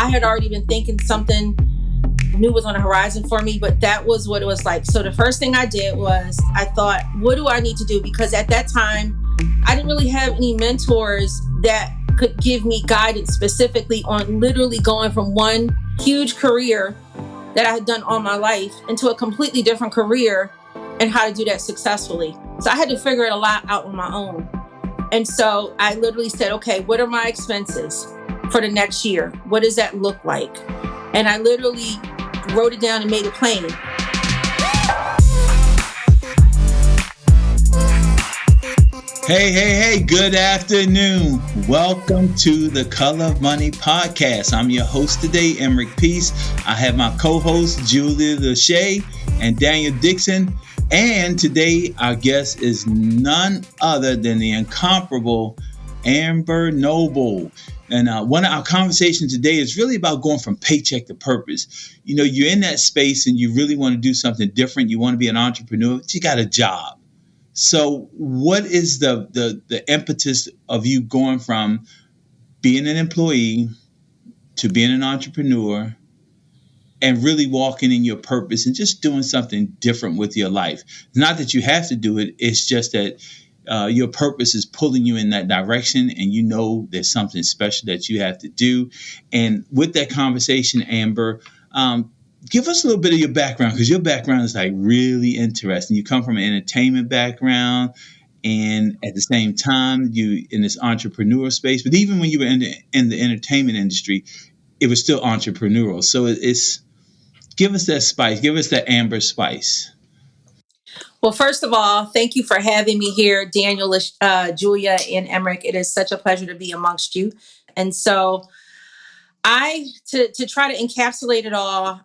I had already been thinking something new was on the horizon for me, but that was what it was like. So the first thing I did was I thought, what do I need to do? Because at that time, I didn't really have any mentors that could give me guidance specifically on literally going from one huge career that I had done all my life into a completely different career and how to do that successfully. So I had to figure it a lot out on my own. And so I literally said, okay, what are my expenses for the next year? What does that look like? And I literally wrote it down and made it plain. Hey, good afternoon. Welcome to the Color of Money podcast. I'm your host today, Emerick Peace. I have my co-hosts, Julia Lachey and Daniel Dixon. And today, our guest is none other than the incomparable Amber Noble. And one of our conversations today is really about going from paycheck to purpose. You know, you're in that space and you really want to do something different. You want to be an entrepreneur, but you got a job. So what is the impetus of you going from being an employee to being an entrepreneur and really walking in your purpose and just doing something different with your life? It's not that you have to do it. It's just that your purpose is pulling you in that direction and you know there's something special that you have to do. And with that conversation, Amber, give us a little bit of your background, because your background is like really interesting. You come from an entertainment background, and at the same time, you in this entrepreneurial space. But even when you were in the entertainment industry, it was still entrepreneurial. So it's give us that spice, give us that Amber spice. Well, first of all, thank you for having me here, Daniel, Julia, and Emerick. It is such a pleasure to be amongst you. And so to try to encapsulate it all,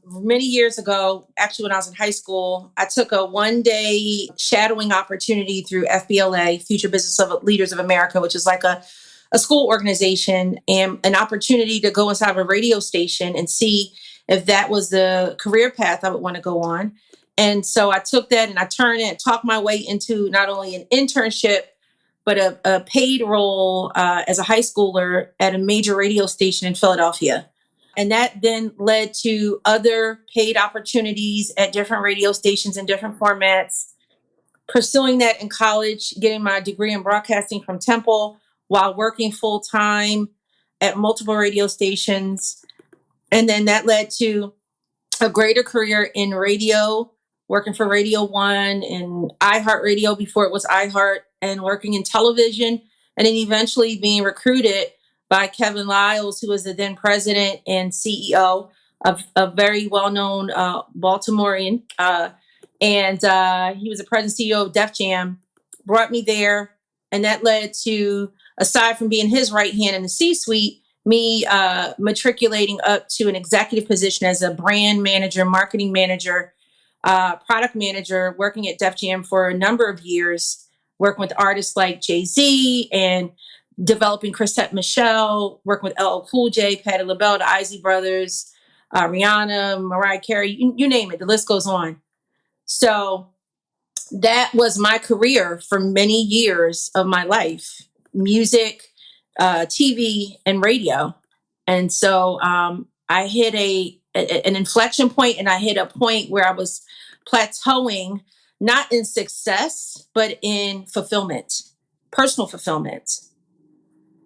many years ago, actually when I was in high school, I took a one-day shadowing opportunity through FBLA, Future Business Leaders of America, which is like a school organization, and an opportunity to go inside of a radio station and see if that was the career path I would want to go on. And so I took that and I turned it and talked my way into not only an internship, but a paid role as a high schooler at a major radio station in Philadelphia. And that then led to other paid opportunities at different radio stations in different formats, pursuing that in college, getting my degree in broadcasting from Temple while working full time at multiple radio stations. And then that led to a greater career in radio, working for Radio One and iHeartRadio before it was iHeart, and working in television, and then eventually being recruited by Kevin Liles, who was the then president and CEO of a very well-known Baltimorean. And he was the president and CEO of Def Jam, brought me there. And that led to, aside from being his right hand in the C-suite, me matriculating up to an executive position as a brand manager, marketing manager, product manager, working at Def Jam for a number of years, working with artists like Jay-Z and developing Chrisette Michele, working with LL Cool J, Patti LaBelle, the Isley Brothers, Rihanna, Mariah Carey, you name it, the list goes on. So that was my career for many years of my life: music, TV, and radio. And so I hit an inflection point, and I hit a point where I was plateauing, not in success, but in fulfillment, personal fulfillment.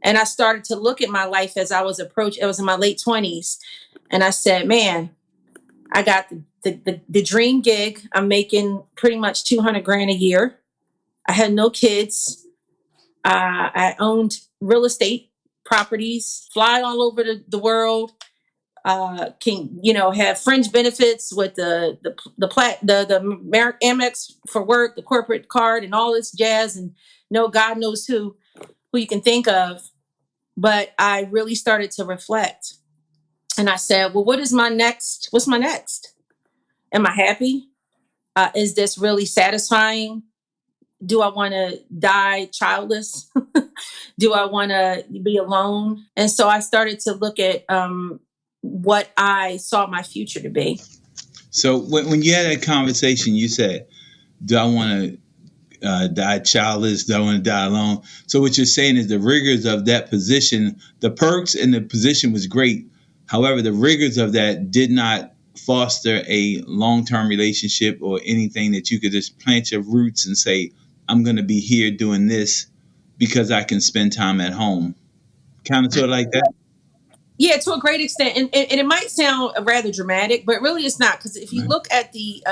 And I started to look at my life as I was in my late 20s. And I said, man, I got the dream gig. I'm making pretty much $200,000 a year. I had no kids. I owned real estate properties, fly all over the world. Can have fringe benefits with the Amex for work, the corporate card, and all this jazz, and God knows who you can think of. But I really started to reflect, and I said, well, what's my next? Am I happy? Is this really satisfying? Do I want to die childless? Do I want to be alone? And so I started to look at what I saw my future to be. So when you had that conversation, you said, do I want to die childless? Do I want to die alone? So what you're saying is the rigors of that position, the perks and the position was great, However, the rigors of that did not foster a long-term relationship or anything that you could just plant your roots and say, I'm going to be here doing this because I can spend time at home. Kind of sort of like that. Yeah, to a great extent, and it might sound rather dramatic, but really it's not. Because if you Right. look at the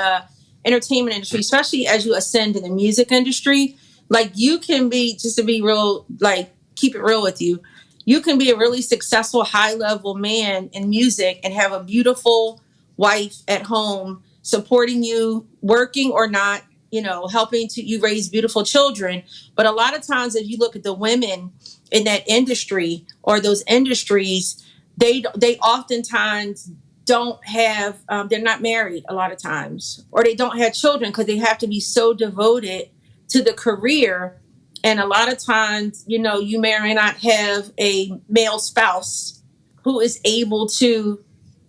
entertainment industry, especially as you ascend in the music industry, like you can be, just to be real, like keep it real with you, you can be a really successful high level man in music and have a beautiful wife at home supporting you, working or not, helping to you raise beautiful children. But a lot of times, if you look at the women in that industry or those industries, they oftentimes don't have they're not married a lot of times, or they don't have children because they have to be so devoted to the career. And a lot of times, you may or may not have a male spouse who is able to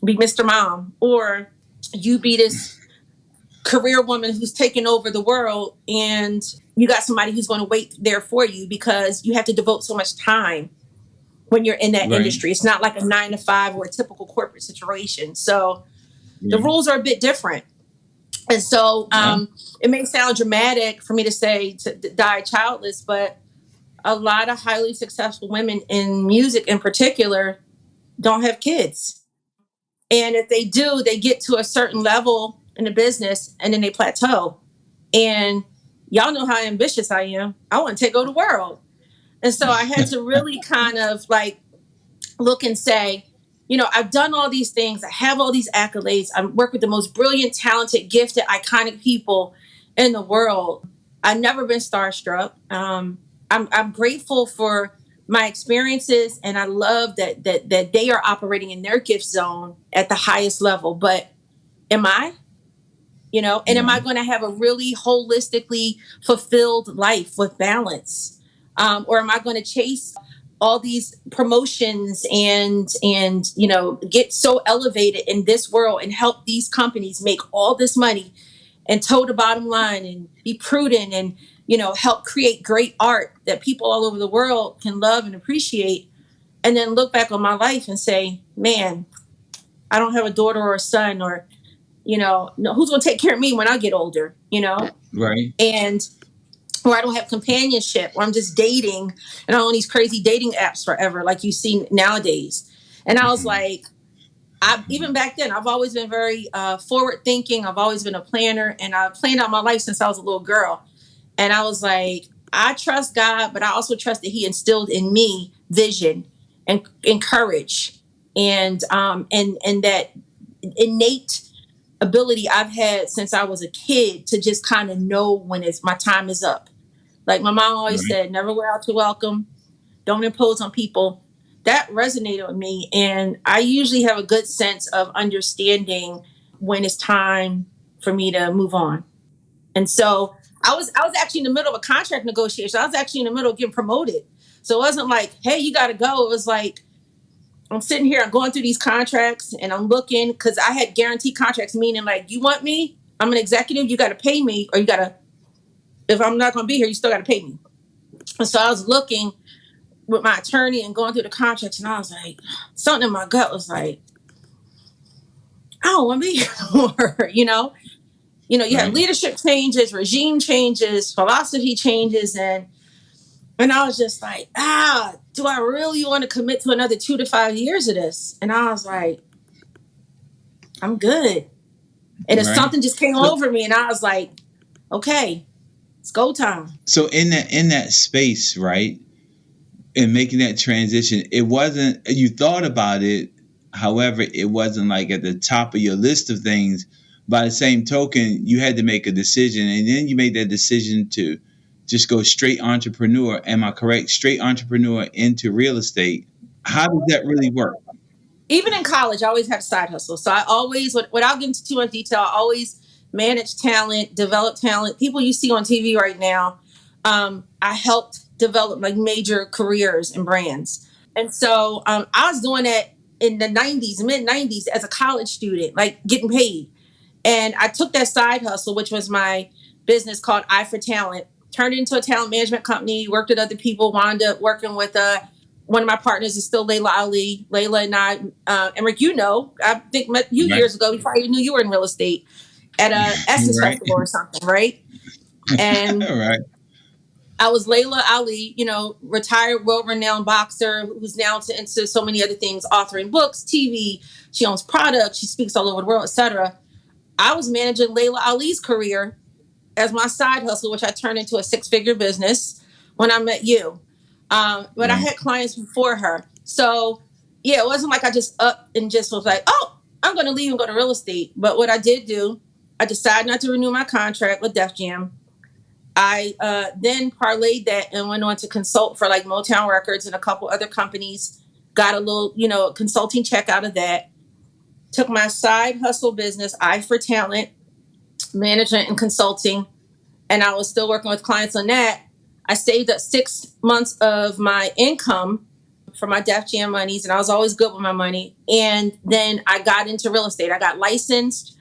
be Mr. Mom, or you be this career woman who's taking over the world, and you got somebody who's going to wait there for you because you have to devote so much time when you're in that Right. industry. It's not like a 9 to 5 or a typical corporate situation. So the Right. rules are a bit different. And so Yeah. it may sound dramatic for me to say to die childless, but a lot of highly successful women in music in particular don't have kids. And if they do, they get to a certain level in the business and then they plateau. And y'all know how ambitious I am. I want to take over the world. And so I had to really kind of like look and say, I've done all these things. I have all these accolades. I work with the most brilliant, talented, gifted, iconic people in the world. I've never been starstruck. I'm grateful for my experiences, and I love that they are operating in their gift zone at the highest level. But am I? And am I Right. going to have a really holistically fulfilled life with balance? Or am I going to chase all these promotions and get so elevated in this world and help these companies make all this money and toe the bottom line and be prudent and help create great art that people all over the world can love and appreciate, and then look back on my life and say, man, I don't have a daughter or a son, or no, who's going to take care of me when I get older, Right. and or I don't have companionship, or I'm just dating and I'm on these crazy dating apps forever, like you see nowadays. And I was Mhm. like, even back then, I've always been very forward thinking. I've always been a planner, and I've planned out my life since I was a little girl. And I was like, I trust God, but I also trust that He instilled in me vision and courage, and that innate ability I've had since I was a kid to just kind of know when it's my time is up. Like my mom always Right. said, never wear out your welcome. Don't impose on people. That resonated with me. And I usually have a good sense of understanding when it's time for me to move on. And so I was actually in the middle of a contract negotiation. I was actually in the middle of getting promoted. So it wasn't like, hey, you gotta go. It was like, I'm sitting here, I'm going through these contracts and I'm looking, because I had guaranteed contracts, meaning like, you want me? I'm an executive, you gotta pay me, or you gotta, if I'm not gonna be here, you still gotta pay me. And so I was looking with my attorney and going through the contracts, and I was like, something in my gut was like, I don't want to be here anymore. You have Right. leadership changes, regime changes, philosophy changes, and I was just like, do I really want to commit to another 2 to 5 years of this? And I was like, I'm good. And if Right. something just came So over me, and I was like, okay, it's go time. so in that space, right? In making that transition, it wasn't, you thought about it, however, it wasn't like at the top of your list of things. By the same token, you had to make a decision, and then you made that decision to just go straight entrepreneur. Am I correct? Straight entrepreneur into real estate. How does that really work? Even in college, I always had a side hustle. So I always, without getting into too much detail, I always manage talent, develop talent. People you see on TV right now, I helped develop like major careers and brands. And so I was doing that in the 90s, mid 90s, as a college student, like getting paid. And I took that side hustle, which was my business called Eye for Talent, turned it into a talent management company, worked with other people, wound up working with One of my partners is still Layla Ali. Layla and I, Emrick, I think met you Right. years ago before I even knew you were in real estate at a Essence Right. Festival or something, right? And All right. I was Layla Ali, retired, world-renowned boxer who's now into so many other things, authoring books, TV. She owns products. She speaks all over the world, etc. I was managing Layla Ali's career as my side hustle, which I turned into a six-figure business when I met you. But I Right. had clients before her. So, yeah, it wasn't like I just up and just was like, oh, I'm going to leave and go to real estate. But what I did do, I decided not to renew my contract with Def Jam. I then parlayed that and went on to consult for like Motown Records and a couple other companies. Got a little, consulting check out of that. Took my side hustle business, Eye for Talent, management and consulting, and I was still working with clients on that. I saved up 6 months of my income for my Def Jam monies, and I was always good with my money. And then I got into real estate. I got licensed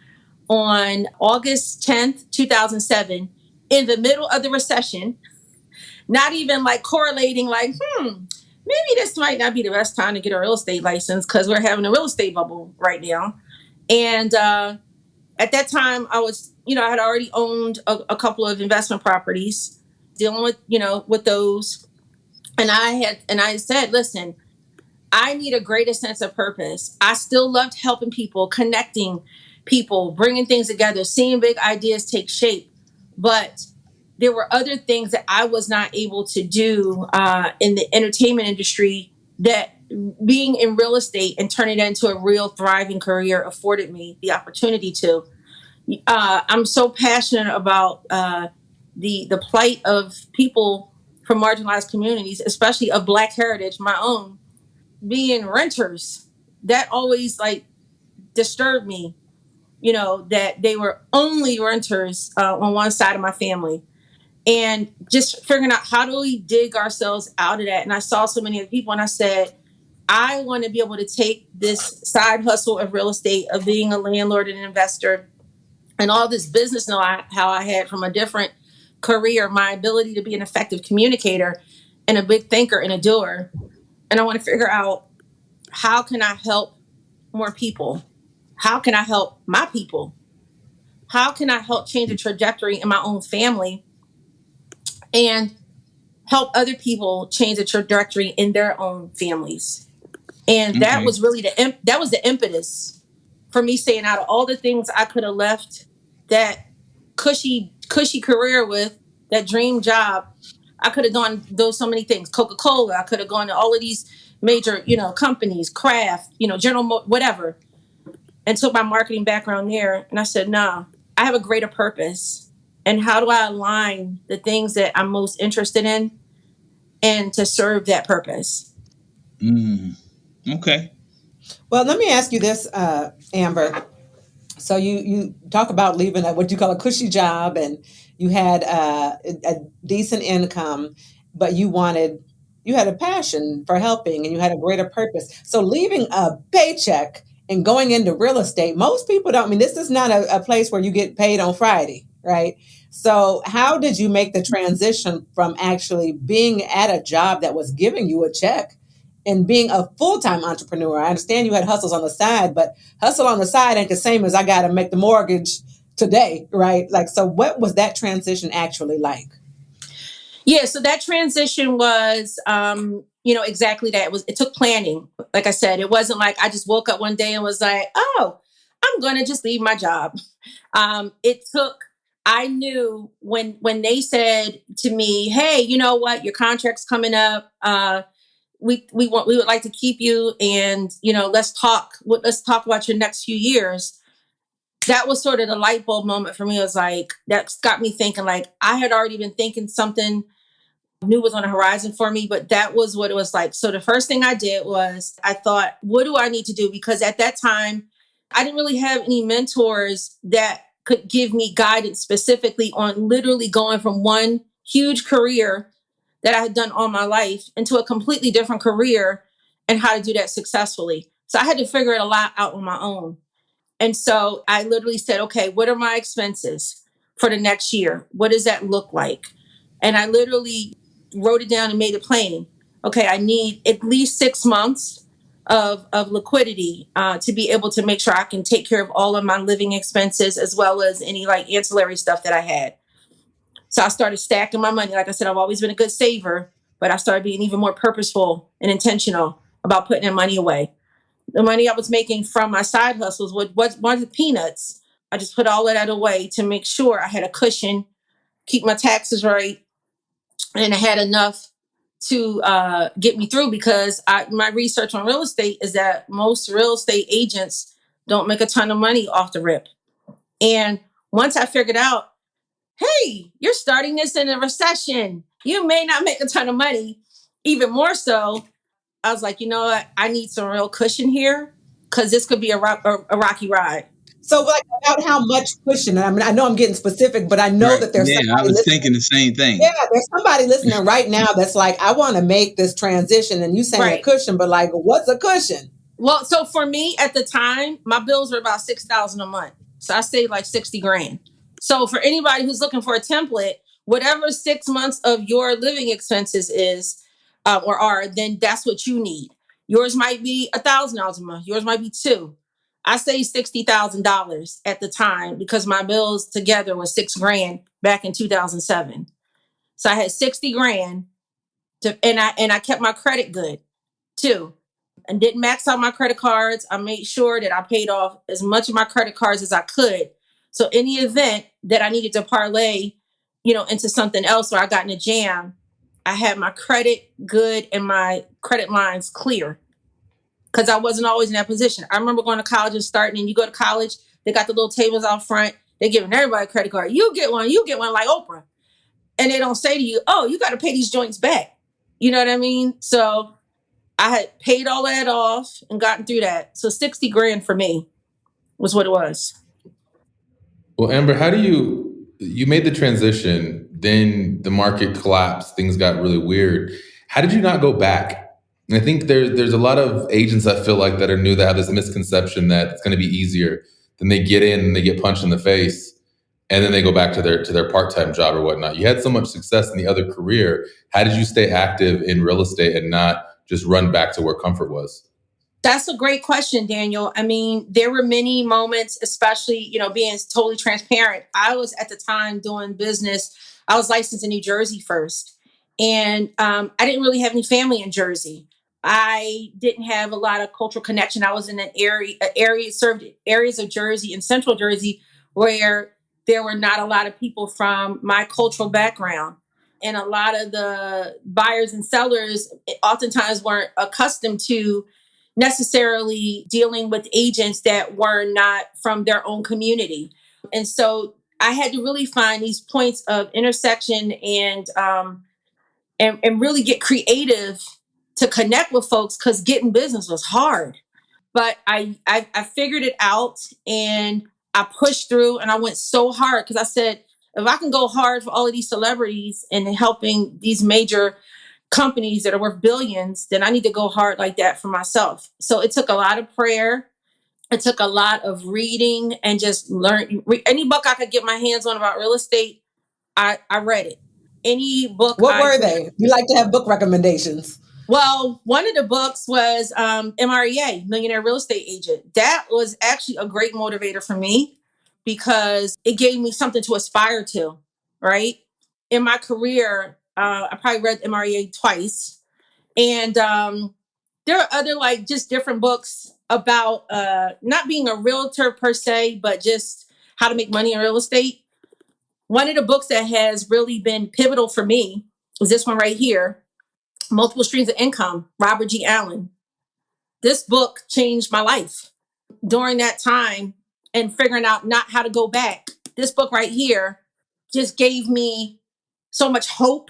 on August 10th, 2007, in the middle of the recession, not even like correlating, like, maybe this might not be the best time to get a real estate license because we're having a real estate bubble right now. And at that time, I had already owned a couple of investment properties, dealing with those. And I said, listen, I need a greater sense of purpose. I still loved helping people, connecting people, bringing things together, seeing big ideas take shape. But there were other things that I was not able to do in the entertainment industry that being in real estate and turning it into a real thriving career afforded me the opportunity to. I'm so passionate about the plight of people from marginalized communities, especially of Black heritage, my own, being renters. That always like disturbed me, that they were only renters on one side of my family. And just figuring out how do we dig ourselves out of that. And I saw so many other people and I said, I want to be able to take this side hustle of real estate, of being a landlord and an investor, and all this business how I had from a different career, my ability to be an effective communicator and a big thinker and a doer. And I want to figure out, how can I help more people? How can I help my people? How can I help change the trajectory in my own family and help other people change the trajectory in their own families? And that Okay. was really that was the impetus for me saying, out of all the things I could have left that cushy career with, that dream job, I could have done those so many things. Coca-Cola, I could have gone to all of these major, companies, Kraft, whatever, and took my marketing background there. And I said, nah, I have a greater purpose. And how do I align the things that I'm most interested in and to serve that purpose? Mm. Okay. Well, let me ask you this, Amber. So you talk about leaving what you call a cushy job, and you had a decent income, but you had a passion for helping, and you had a greater purpose. So leaving a paycheck and going into real estate, most people don't. I mean, this is not a place where you get paid on Friday, right? So how did you make the transition from actually being at a job that was giving you a check and being a full-time entrepreneur? I understand you had hustles on the side, but hustle on the side ain't the same as I got to make the mortgage today, right? Like, so what was that transition actually like? Yeah, so that transition was, exactly that. It took planning. Like I said, it wasn't like I just woke up one day and was like, oh, I'm going to just leave my job. It took, I knew when they said to me, hey, you know what, your contract's coming up. We would like to keep you, and let's talk about your next few years. That was sort of the light bulb moment for me. It was like, that got me thinking, like, I had already been thinking something new was on the horizon for me, but that was what it was like. So the first thing I did was I thought, what do I need to do? Because at that time, I didn't really have any mentors that could give me guidance specifically on literally going from one huge career that I had done all my life into a completely different career and how to do that successfully. So I had to figure it a lot out on my own. And so I literally said, okay, what are my expenses for the next year? What does that look like? And I literally wrote it down and made it plain. okay, I need at least 6 months of liquidity to be able to make sure I can take care of all of my living expenses as well as any like ancillary stuff that I had. So I started stacking my money. Like I said, I've always been a good saver, but I started being even more purposeful and intentional about putting that money away. The money I was making from my side hustles was peanuts. I just put all of that away to make sure I had a cushion, keep my taxes right, and I had enough to get me through because my research on real estate is that most real estate agents don't make a ton of money off the rip. And once I figured out, hey, you're starting this in a recession, you may not make a ton of money. Even more so, I was like, you know what? I need some real cushion here because this could be a rocky ride. So, like, about how much cushion? I mean, I know I'm getting specific, but I know Right. that there's Yeah, I somebody was listening. thinking the same Yeah, thing. there's somebody listening right now that's like, I want to make this transition, and you saying a Right. cushion, but like, what's a cushion? Well, so for me at the time, my bills were about 6,000 a month. So I saved like 60 grand. So for anybody who's looking for a template, whatever 6 months of your living expenses is or are, then that's what you need. Yours might be $1,000 a month. Yours might be two. I saved $60,000 at the time because my bills together was 6 grand back in 2007. So I had 60 grand and I kept my credit good too and didn't max out my credit cards. I made sure that I paid off as much of my credit cards as I could. So any event that I needed to parlay, into something else where I got in a jam, I had my credit good and my credit lines clear because I wasn't always in that position. I remember going to college and starting, and you go to college, they got the little tables out front. They're giving everybody a credit card. You get one like Oprah. And they don't say to you, oh, you got to pay these joints back. You know what I mean? So I had paid all that off and gotten through that. So 60 grand for me was what it was. Well, Amber, how do you made the transition, then the market collapsed, things got really weird. How did you not go back? And I think there's a lot of agents I feel like that are new that have this misconception that it's going to be easier. Then they get in and they get punched in the face, and then they go back to their part-time job or whatnot. You had so much success in the other career. How did you stay active in real estate and not just run back to where comfort was? That's a great question, Daniel. I mean, there were many moments, especially, being totally transparent. I was at the time doing business. I was licensed in New Jersey first. And I didn't really have any family in Jersey. I didn't have a lot of cultural connection. I was in an area served areas of Jersey and central Jersey where there were not a lot of people from my cultural background. And a lot of the buyers and sellers oftentimes weren't accustomed to necessarily dealing with agents that were not from their own community. And so I had to really find these points of intersection and really get creative to connect with folks because getting business was hard. But I figured it out and I pushed through and I went so hard because I said, if I can go hard for all of these celebrities and helping these major companies that are worth billions, then I need to go hard like that for myself. So it took a lot of prayer. It took a lot of reading and just learn. Any book I could get my hands on about real estate, I read it. Any book What were they? You like to have book recommendations. Well, one of the books was MREA, Millionaire Real Estate Agent. That was actually a great motivator for me because it gave me something to aspire to, right? In my career, I probably read MREA twice. And there are other like just different books about not being a realtor per se, but just how to make money in real estate. One of the books that has really been pivotal for me is this one right here, Multiple Streams of Income, Robert G. Allen. This book changed my life during that time and figuring out not how to go back. This book right here just gave me so much hope.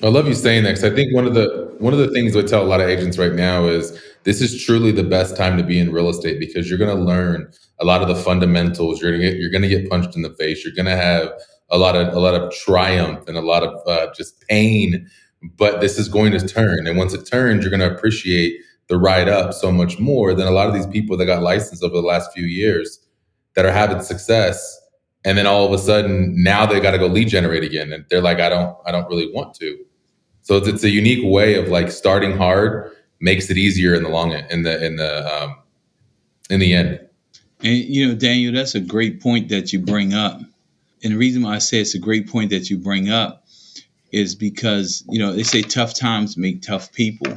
I love you saying that because I think one of the things I tell a lot of agents right now is this is truly the best time to be in real estate because you're going to learn a lot of the fundamentals. You're going to get punched in the face. You're going to have a lot of triumph and a lot of just pain, but this is going to turn. And once it turns, you're going to appreciate the ride up so much more than a lot of these people that got licensed over the last few years that are having success. And then all of a sudden now they got to go lead generate again. And they're like, I don't really want to. So it's a unique way of like starting hard makes it easier in the long end, in the end. And Daniel, that's a great point that you bring up. And the reason why I say it's a great point that you bring up is because they say tough times make tough people.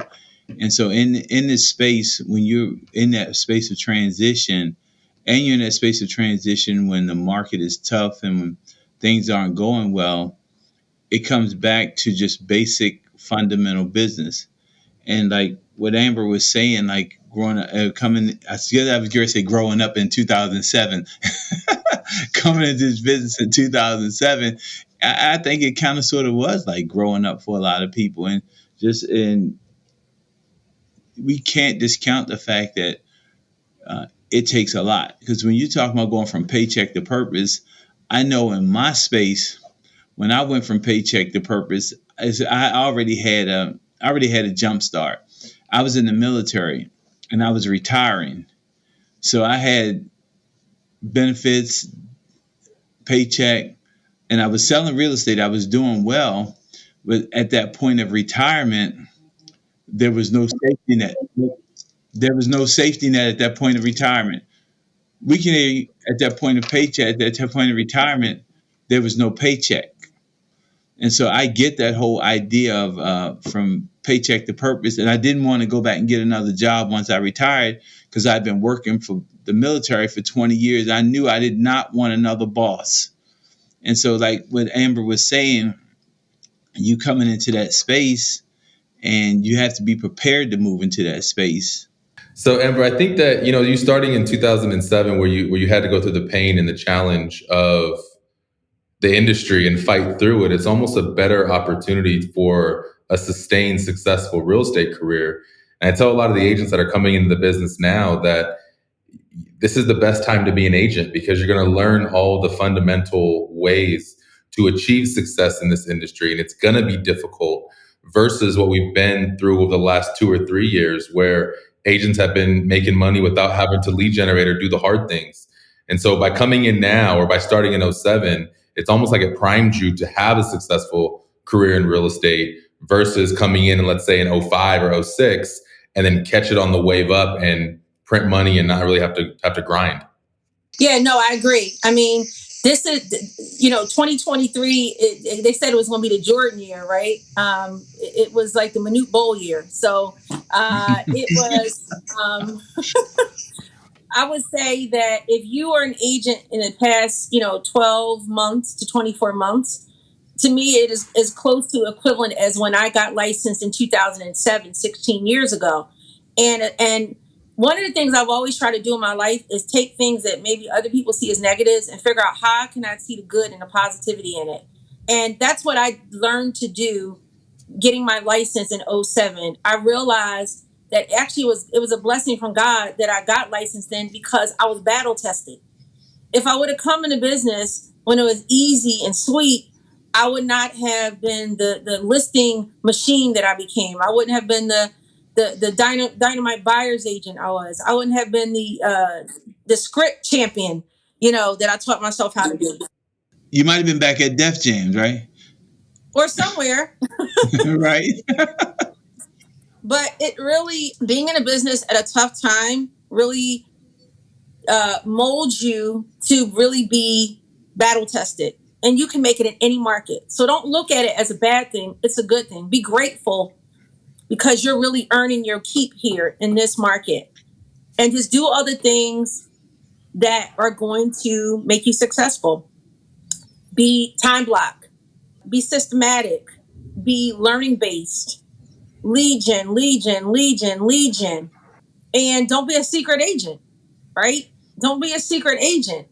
And so in this space, when you're in that space of transition, and you're in that space of transition when the market is tough and when things aren't going well, it comes back to just basic fundamental business. And like what Amber was saying, like growing up, I was going to say growing up in 2007, coming into this business in 2007, I think it kind of sort of was like growing up for a lot of people. And we can't discount the fact that it takes a lot. Because when you talk about going from paycheck to purpose, I know in my space, when I went from paycheck to purpose, I already had a jump start. I was in the military and I was retiring. So I had benefits, paycheck, and I was selling real estate. I was doing well. But at that point of retirement, there was no safety net. There was no safety net at that point of retirement. At that point of paycheck, at that point of retirement, there was no paycheck. And so I get that whole idea of from paycheck to purpose. And I didn't want to go back and get another job once I retired because I'd been working for the military for 20 years. I knew I did not want another boss. And so like what Amber was saying, you coming into that space and you have to be prepared to move into that space. So Amber, I think that, you starting in 2007 where you had to go through the pain and the challenge of the industry and fight through it, it's almost a better opportunity for a sustained, successful real estate career. And I tell a lot of the agents that are coming into the business now that this is the best time to be an agent because you're going to learn all the fundamental ways to achieve success in this industry. And it's going to be difficult versus what we've been through over the last 2 or 3 years where agents have been making money without having to lead generate or do the hard things. And so by coming in now or by starting in 07, it's almost like it primed you to have a successful career in real estate versus coming in, let's say in 05 or 06, and then catch it on the wave up and print money and not really have to grind. Yeah, no, I agree. I mean, this is, 2023, they said it was going to be the Jordan year, right? It was like the Manute Bowl year. So it was, I would say that if you are an agent in the past, 12 months to 24 months, to me, it is as close to equivalent as when I got licensed in 2007, 16 years ago. And one of the things I've always tried to do in my life is take things that maybe other people see as negatives and figure out how can I see the good and the positivity in it. And that's what I learned to do getting my license in 07. I realized that actually it was a blessing from God that I got licensed in because I was battle tested. If I would have come into business when it was easy and sweet, I would not have been the listing machine that I became. I wouldn't have been the dynamite buyer's agent I was. I wouldn't have been the script champion, that I taught myself how to do. You might have been back at Def Jams, right? Or somewhere. Right. But it really, being in a business at a tough time really molds you to really be battle tested. And you can make it in any market. So don't look at it as a bad thing. It's a good thing. Be grateful because you're really earning your keep here in this market. And just do other things that are going to make you successful. Be time block. Be systematic. Be learning based. Legion. And don't be a secret agent, right? Don't be a secret agent.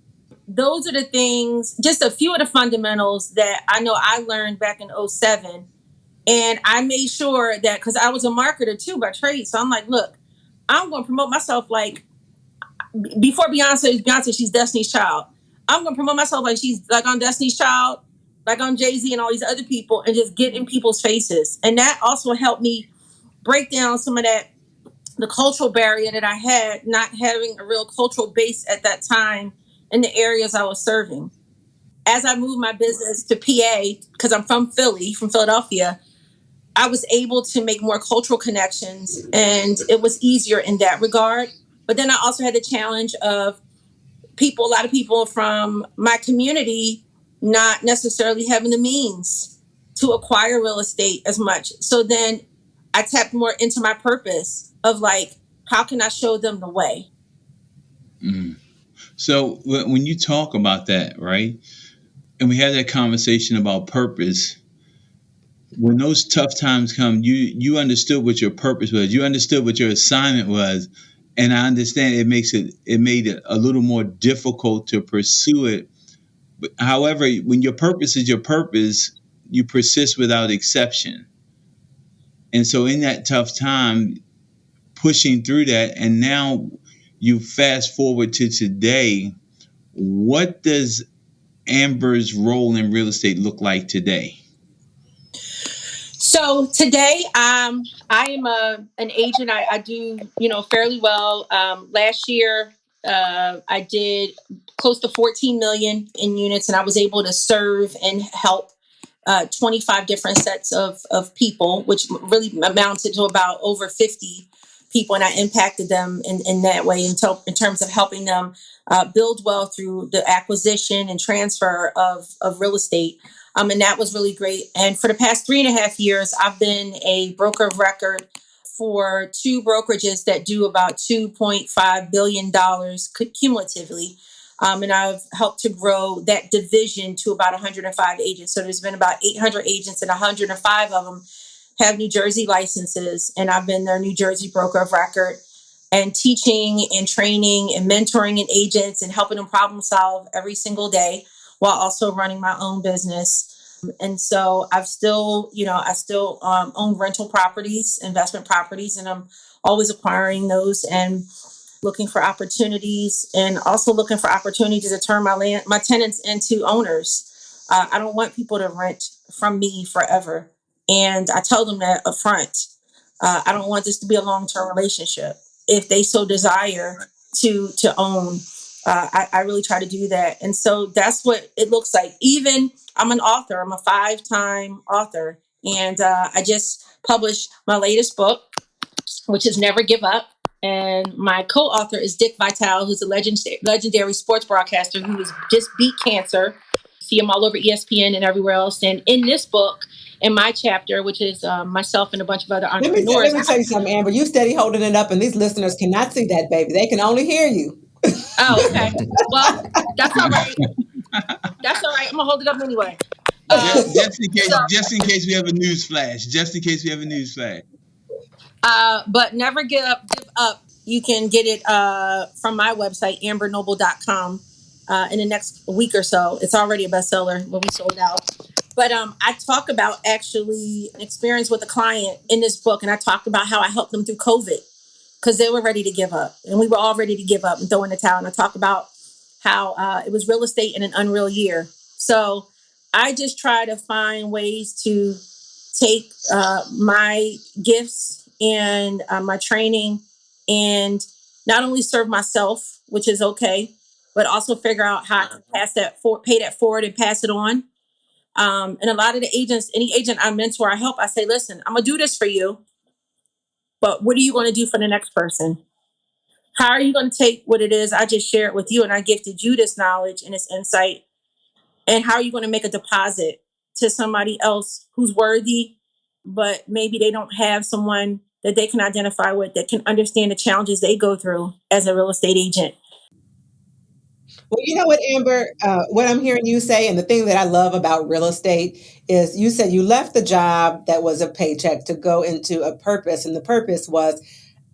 Those are the things, just a few of the fundamentals that I know I learned back in 07. And I made sure that, because I was a marketer too by trade. So I'm like, look, I'm going to promote myself like, before Beyonce, she's Destiny's Child. I'm going to promote myself like she's like on Destiny's Child, like on Jay-Z and all these other people, and just get in people's faces. And that also helped me break down some of the cultural barrier that I had, not having a real cultural base at that time in the areas I was serving. As I moved my business to PA, because I'm from Philly, from Philadelphia, I was able to make more cultural connections, and it was easier in that regard. But then I also had the challenge of a lot of people from my community not necessarily having the means to acquire real estate as much. So then I tapped more into my purpose of like, how can I show them the way? Mm. So when you talk about that, right, and we had that conversation about purpose, when those tough times come, you understood what your purpose was. You understood what your assignment was, and I understand it made it a little more difficult to pursue it. But however, when your purpose is your purpose, you persist without exception. And so in that tough time, pushing through that, and now you fast forward to today, what does Amber's role in real estate look like today? So today, I am an agent. I do, fairly well. Last year, I did close to 14 million in units, and I was able to serve and help 25 different sets of people, which really amounted to about over 50 people. And I impacted them in that way in terms of helping them build wealth through the acquisition and transfer of real estate. And that was really great. And for the past 3.5 years, I've been a broker of record for two brokerages that do about $2.5 billion cumulatively. And I've helped to grow that division to about 105 agents. So there's been about 800 agents, and 105 of them have New Jersey licenses. And I've been their New Jersey broker of record, and teaching and training and mentoring and agents and helping them problem solve every single day while also running my own business. And so I still own rental properties, investment properties, and I'm always acquiring those and looking for opportunities, and also looking for opportunities to turn my tenants into owners. I don't want people to rent from me forever. And I tell them that up front. I don't want this to be a long-term relationship. If they so desire to own, I really try to do that. And so that's what it looks like. Even I'm an author. I'm a 5-time author. And I just published my latest book, which is Never Give Up. And my co-author is Dick Vitale, who's a legendary sports broadcaster who has just beat cancer. See him all over ESPN and everywhere else. And in this book, in my chapter, which is myself and a bunch of other entrepreneurs. Let me tell you something, Amber. You steady holding it up, and these listeners cannot see that, baby. They can only hear you. Oh, okay. Well, that's all right. That's all right. I'm gonna hold it up anyway. Just in case we have a news flash. But Never Give Up. You can get it from my website, ambernoble.com. In the next week or so. It's already a bestseller when we sold out. But I talk about actually an experience with a client in this book, and I talk about how I helped them through COVID because they were ready to give up, and we were all ready to give up and throw in the towel. And I talk about how it was real estate in an unreal year. So I just try to find ways to take my gifts and my training and not only serve myself, which is okay, but also figure out how I can pay that forward and pass it on. And a lot of the agents, any agent I mentor, I help, I say, listen, I'm going to do this for you, but what are you going to do for the next person? How are you going to take what it is I just shared with you and I gifted you this knowledge and this insight? And how are you going to make a deposit to somebody else who's worthy, but maybe they don't have someone that they can identify with that can understand the challenges they go through as a real estate agent? Well, you know what, Amber, what I'm hearing you say, and the thing that I love about real estate is you said you left the job that was a paycheck to go into a purpose. And the purpose was,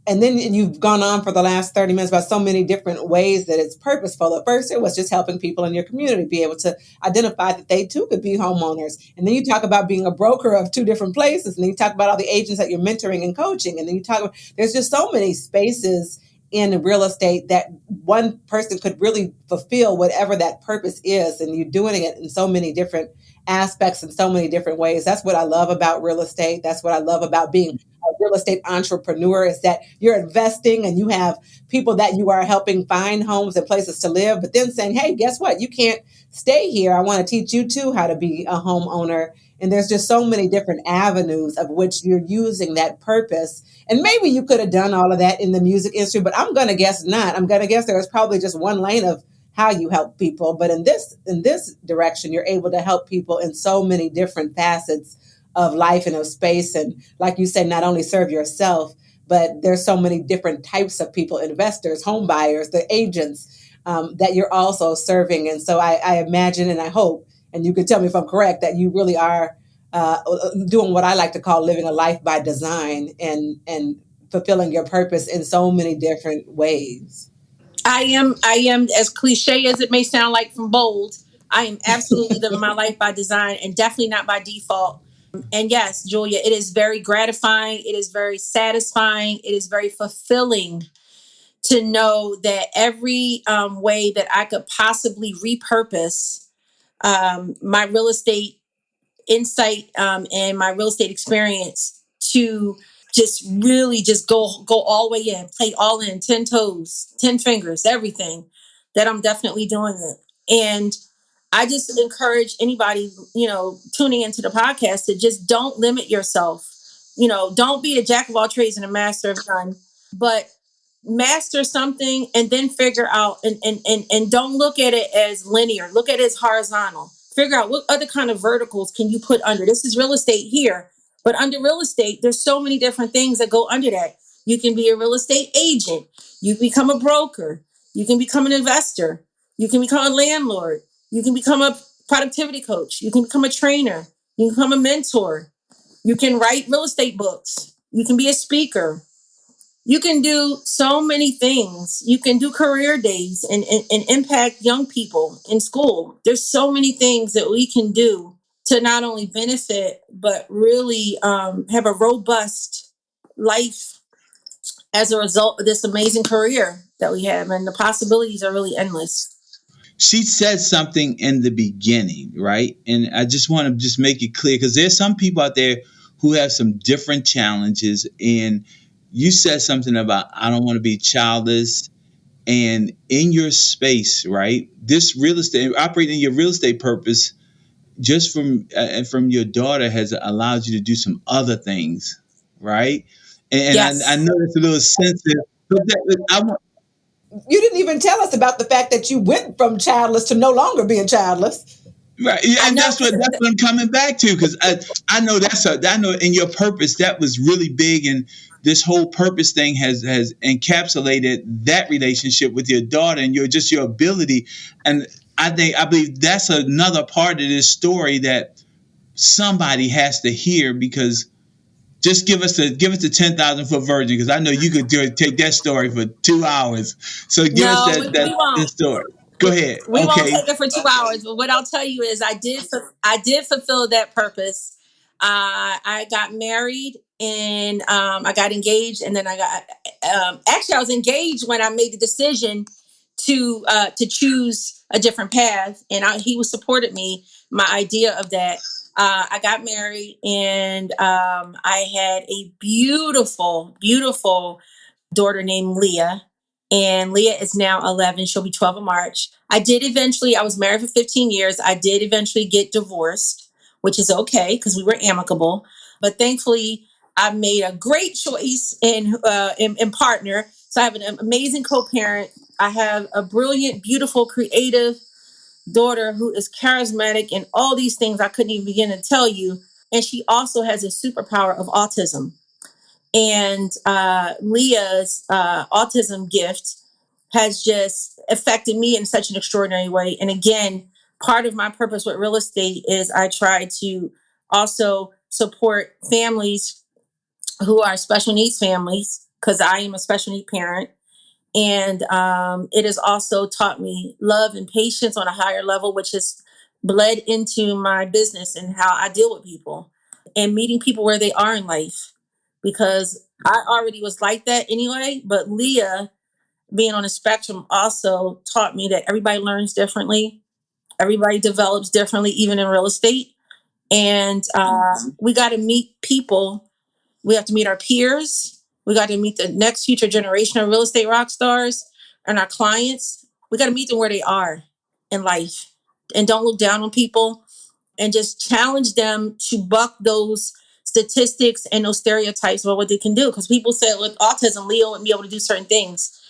and then you've gone on for the last 30 minutes about so many different ways that it's purposeful. At first, it was just helping people in your community be able to identify that they too could be homeowners. And then you talk about being a broker of two different places. And then you talk about all the agents that you're mentoring and coaching. And then you talk about, there's just so many spaces in real estate that one person could really fulfill whatever that purpose is. And you're doing it in so many different aspects in so many different ways. That's what I love about real estate. That's what I love about being a real estate entrepreneur is that you're investing and you have people that you are helping find homes and places to live, but then saying, hey, guess what? You can't stay here. I want to teach you too how to be a homeowner And there's just so many different avenues of which you're using that purpose. And maybe you could have done all of that in the music industry, but I'm going to guess not. I'm going to guess there was probably just one lane of how you help people. But in this direction, you're able to help people in so many different facets of life and of space. And like you said, not only serve yourself, but there's so many different types of people, investors, home buyers, the agents, that you're also serving. And so I imagine and I hope, and you can tell me if I'm correct, that you really are doing what I like to call living a life by design and fulfilling your purpose in so many different ways. I am, as cliche as it may sound like from Bold, I am absolutely living my life by design and definitely not by default. And yes, Julia, it is very gratifying. It is very satisfying. It is very fulfilling to know that every way that I could possibly repurpose my real estate insight and my real estate experience to just really just go all the way in, play all in, 10 toes, 10 fingers, everything, that I'm definitely doing it. And I just encourage anybody, tuning into the podcast to just don't limit yourself. Don't be a jack of all trades and a master of none, but master something and then figure out and don't look at it as linear. Look at it as horizontal. Figure out what other kind of verticals can you put under. This is real estate here, but under real estate, there's so many different things that go under that. You can be a real estate agent. You become a broker. You can become an investor. You can become a landlord. You can become a productivity coach. You can become a trainer. You can become a mentor. You can write real estate books. You can be a speaker. You can do so many things. You can do career days and impact young people in school. There's so many things that we can do to not only benefit, but really have a robust life as a result of this amazing career that we have. And the possibilities are really endless. She said something in the beginning, right? And I just want to just make it clear because there's some people out there who have some different challenges. And you said something about, I don't want to be childless. And in your space, right? This real estate, operating your real estate purpose, just from your daughter has allowed you to do some other things, right? And I Yes. know it's a little sensitive, but I want. You didn't even tell us about the fact that you went from childless to no longer being childless. Right, yeah, I and know. that's what I'm coming back to because I know I know in your purpose that was really big, and this whole purpose thing has encapsulated that relationship with your daughter and your ability, and I believe that's another part of this story that somebody has to hear because just give us the 10,000-foot version because I know you could take that story for 2 hours. So give us No, that we won't. story. Go ahead. We won't Okay. take it for 2 hours, but what I'll tell you is I did fulfill that purpose. I got married and I got engaged, and then I got actually I was engaged when I made the decision to choose a different path, and he was supported me my idea of that. I got married, and I had a beautiful, beautiful daughter named Leah, and Leah is now 11. She'll be 12 in March. I was married for 15 years. I did eventually get divorced, which is okay because we were amicable. But thankfully, I made a great choice in partner. So I have an amazing co-parent. I have a brilliant, beautiful, creative daughter who is charismatic and all these things I couldn't even begin to tell you. And she also has a superpower of autism. And Leah's autism gift has just affected me in such an extraordinary way. And again, part of my purpose with real estate is I try to also support families who are special needs families because I am a special need parent. And it has also taught me love and patience on a higher level, which has bled into my business and how I deal with people and meeting people where they are in life. Because I already was like that anyway, but Leah, being on a spectrum, also taught me that everybody learns differently, everybody develops differently, even in real estate. And we got to meet people. We have to meet our peers. We got to meet the next future generation of real estate rock stars and our clients. We got to meet them where they are in life and don't look down on people. and just challenge them to buck those statistics and those stereotypes about what they can do. Because people say with autism, Leo wouldn't be able to do certain things.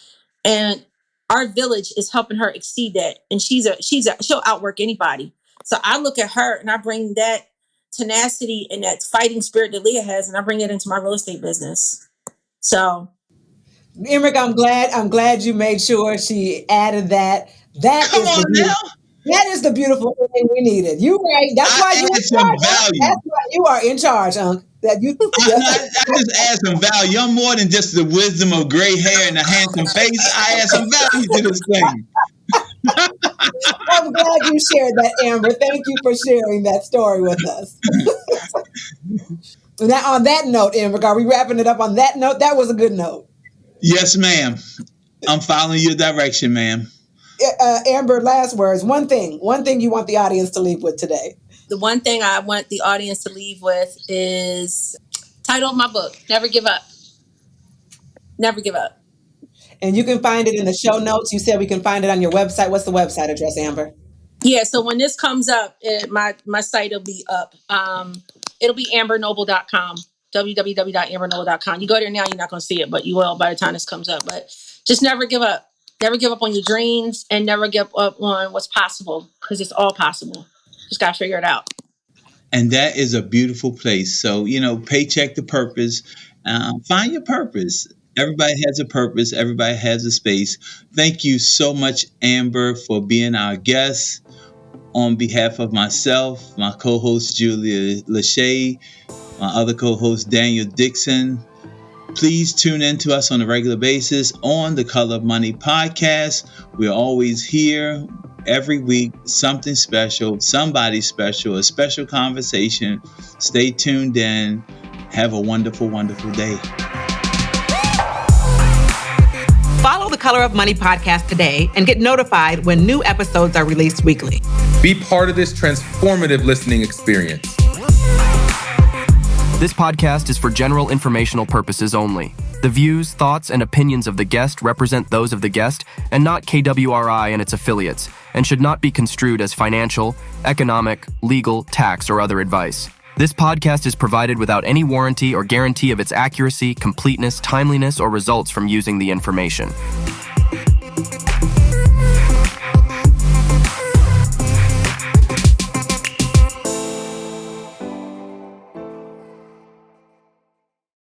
And our village is helping her exceed that. And she'll outwork anybody. So I look at her and I bring that tenacity and that fighting spirit that Leah has, and I bring it into my real estate business. So Emrick, I'm glad you made sure she added that. Come on now. That is the beautiful thing we needed. You right. That's why you add some value. That's why you are in charge, Unc. That you. I just add some value. I'm more than just the wisdom of gray hair and a handsome face. I add some value to this thing. I'm glad you shared that, Amber. Thank you for sharing that story with us. Now, on that note, Amber, are we wrapping it up on that note? That was a good note. Yes, ma'am. I'm following your direction, ma'am. Amber, last words. One thing you want the audience to leave with today. The one thing I want the audience to leave with is title of my book, Never Give Up. Never Give Up. And you can find it in the show notes. You said we can find it on your website. What's the website address, Amber? Yeah, so when this comes up, my site will be up. It'll be ambernoble.com, www.ambernoble.com. You go there now, you're not going to see it, but you will by the time this comes up. But just never give up. Never give up on your dreams and never give up on what's possible, because it's all possible. Just got to figure it out. And that is a beautiful place. So, paycheck the purpose. Find your purpose. Everybody has a purpose. Everybody has a space. Thank you so much, Amber, for being our guest. On behalf of myself, my co-host, Julia Lachey, my other co-host, Daniel Dixon, please tune in to us on a regular basis on the Color of Money podcast. We're always here every week, something special, somebody special, a special conversation. Stay tuned in. Have a wonderful, wonderful day. Follow the Color of Money podcast today and get notified when new episodes are released weekly. Be part of this transformative listening experience. This podcast is for general informational purposes only. The views, thoughts, and opinions of the guest represent those of the guest and not KWRI and its affiliates, and should not be construed as financial, economic, legal, tax, or other advice. This podcast is provided without any warranty or guarantee of its accuracy, completeness, timeliness, or results from using the information.